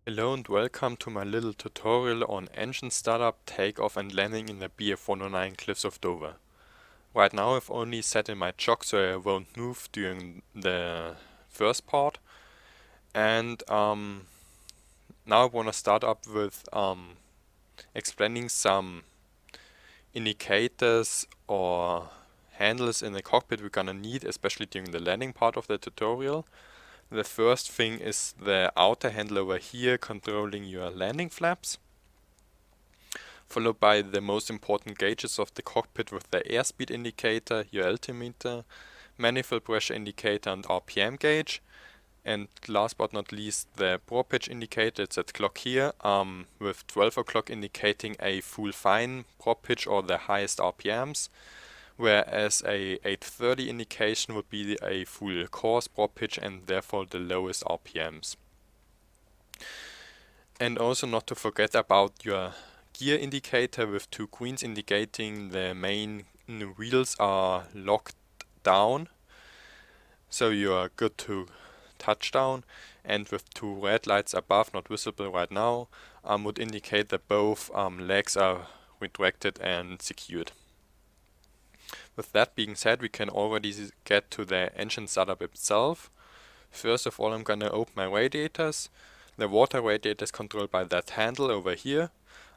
Hello and welcome to my little tutorial on engine startup, takeoff and landing in the Bf109 cliffs of Dover. Right now I've only set in my chocks so I won't move during the first part, and now I want to start up with explaining some indicators or handles in the cockpit we're gonna need, especially during the landing part of the tutorial. The first thing is the outer handle over here controlling your landing flaps, followed by the most important gauges of the cockpit with the airspeed indicator, your altimeter, manifold pressure indicator and RPM gauge, and last but not least the prop pitch indicator. It's at clock here, with 12 o'clock indicating a full fine prop pitch or the highest RPMs, whereas a 8:30 indication would be a full coarse prop pitch and therefore the lowest RPMs. And also not to forget about your gear indicator with two greens indicating the main wheels are locked down, so you are good to touchdown, and with two red lights above, not visible right now, would indicate that both legs are retracted and secured. With that being said, we can already get to the engine startup itself. First of all, I'm gonna open my radiators. The water radiator is controlled by that handle over here.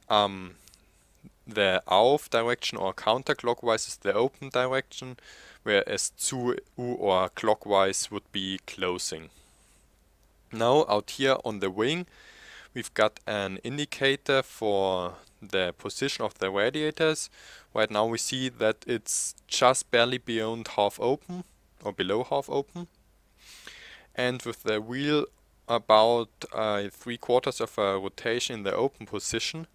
The auf direction or counterclockwise is the open direction, whereas zu or clockwise would be closing. Now out here on the wing, we've got an indicator for the position of the radiators. Right now we see that it's just barely beyond half open or below half open, and with the wheel about 3/4 of a rotation in the open position,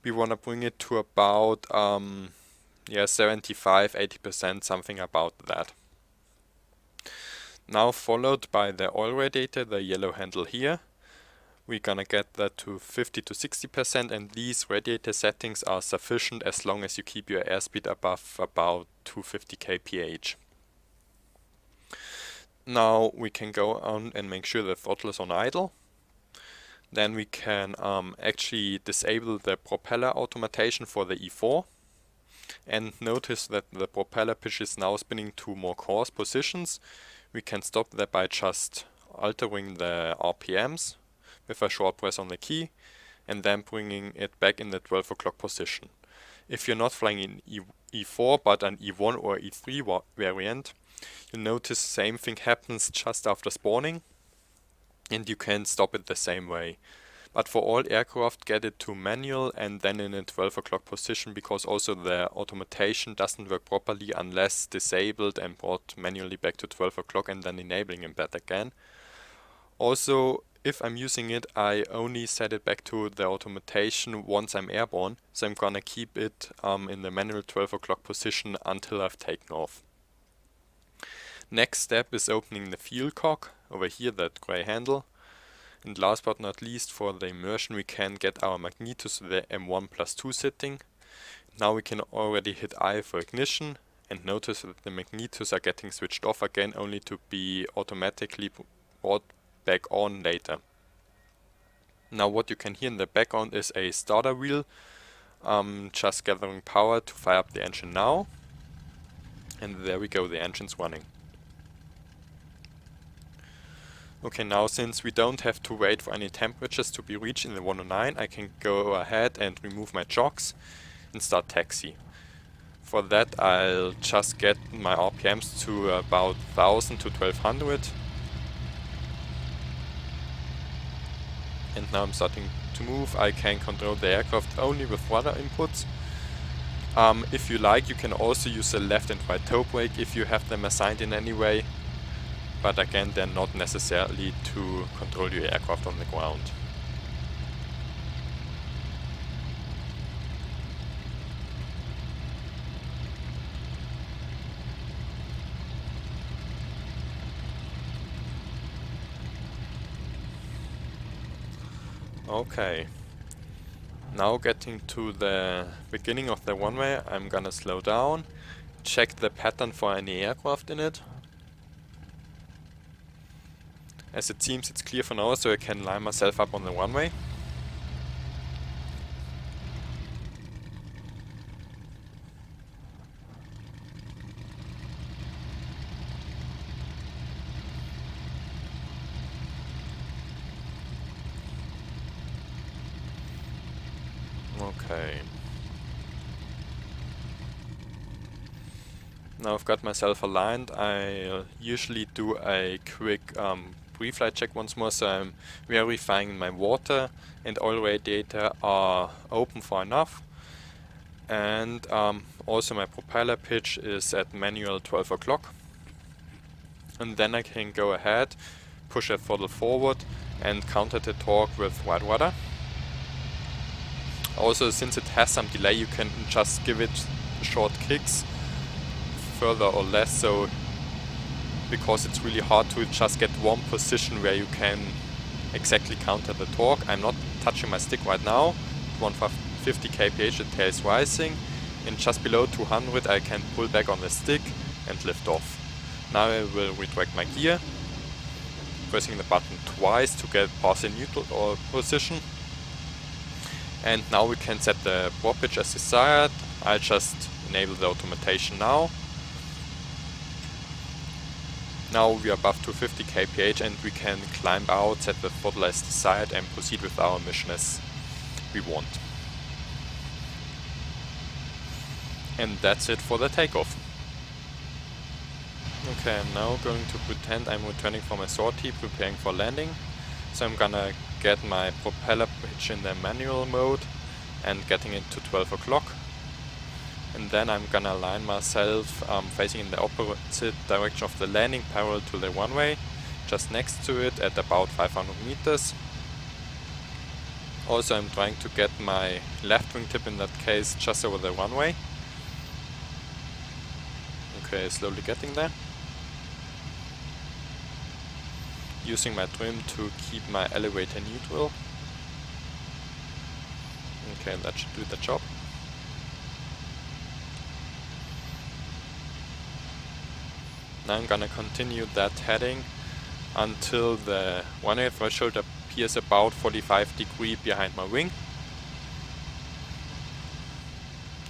we want to bring it to about 75-80%, something about that. Now followed by the oil radiator, the yellow handle here. We're gonna get that to 50-60%, and these radiator settings are sufficient as long as you keep your airspeed above about 250 kph. Now we can go on and make sure the throttle is on idle. Then we can actually disable the propeller automation for the E4, and notice that the propeller pitch is now spinning to more coarse positions. We can stop that by just altering the RPMs with a short press on the key and then bringing it back in the 12 o'clock position. If you're not flying in E4 but an E1 or E3 variant, you'll notice the same thing happens just after spawning, and you can stop it the same way. But for all aircraft, get it to manual and then in a 12 o'clock position, because also the automation doesn't work properly unless disabled and brought manually back to 12 o'clock and then enabling it back again. Also, if I'm using it, I only set it back to the automation once I'm airborne, so I'm gonna keep it in the manual 12 o'clock position until I've taken off. Next step is opening the fuel cock, over here, that gray handle. And last but not least, for the immersion, we can get our magnetos to the M1+2 setting. Now we can already hit I for ignition, and notice that the magnetos are getting switched off again, only to be automatically brought back on later. Now what you can hear in the background is a starter wheel just gathering power to fire up the engine now. And there we go, the engine's running. Okay, now since we don't have to wait for any temperatures to be reached in the 109, I can go ahead and remove my chocks and start taxi. For that I'll just get my RPMs to about 1000 to 1200. And now I'm starting to move. I can control the aircraft only with rudder inputs. If you like, you can also use a left and right toe brake if you have them assigned in any way. But again, they're not necessarily to control your aircraft on the ground. Okay, now getting to the beginning of the runway, I'm gonna slow down, check the pattern for any aircraft in it. As it seems it's clear for now, so I can line myself up on the runway. Okay. Now I've got myself aligned. I'll usually do a quick pre-flight check once more, so I'm verifying my water and oil radiator are open for enough. And also my propeller pitch is at manual 12 o'clock. And then I can go ahead, push a throttle forward and counter the torque with white rudder. Also, since it has some delay, you can just give it short kicks, further or less, so because it's really hard to just get one position where you can exactly counter the torque. I'm not touching my stick right now. 150 kph, the tail is rising, and just below 200 I can pull back on the stick and lift off. Now I will retract my gear, pressing the button twice to get past the neutral or position. And now we can set the prop pitch as desired. I'll just enable the automation now. Now we are above 250 kph and we can climb out, set the throttle as desired and proceed with our mission as we want. And that's it for the takeoff. Okay, I'm now going to pretend I'm returning from a sortie, preparing for landing. So I'm gonna get my propeller pitch in the manual mode and getting it to 12 o'clock. And then I'm gonna align myself facing in the opposite direction of the landing, parallel to the runway, just next to it at about 500 meters. Also I'm trying to get my left wingtip in that case just over the runway. Okay, slowly getting there. Using my trim to keep my elevator neutral. Okay, that should do the job. Now I'm gonna continue that heading until the runway threshold appears about 45 degrees behind my wing.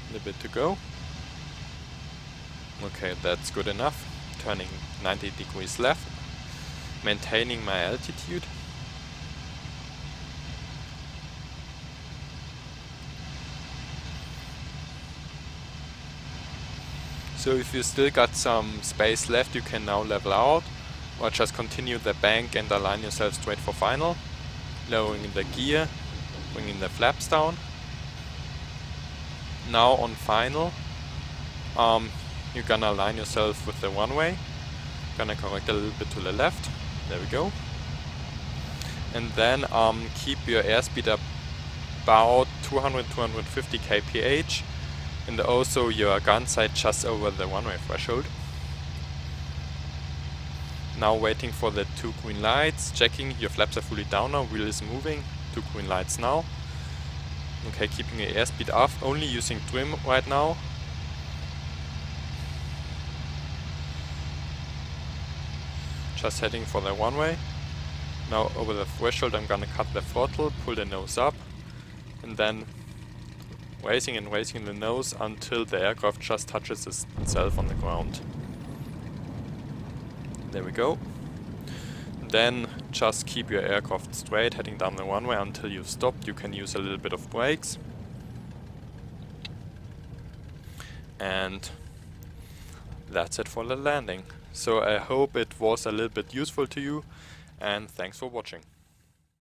A little bit to go. Okay, that's good enough. Turning 90 degrees left. Maintaining my altitude. So if you still got some space left, you can now level out or just continue the bank and align yourself straight for final. Lowering the gear, bringing the flaps down. Now on final, you're gonna align yourself with the runway. Gonna correct a little bit to the left. There we go. And then keep your airspeed about 200-250 kph. And also your gun sight just over the runway threshold. Now waiting for the 2 green lights, checking your flaps are fully down now, wheel is moving, 2 green lights now. Okay, keeping your airspeed up, only using trim right now. Just heading for the runway. Now over the threshold I'm gonna cut the throttle, pull the nose up, and then raising and raising the nose until the aircraft just touches itself on the ground. There we go. Then just keep your aircraft straight, heading down the runway until you've stopped. You can use a little bit of brakes. And that's it for the landing. So I hope it was a little bit useful to you, and thanks for watching.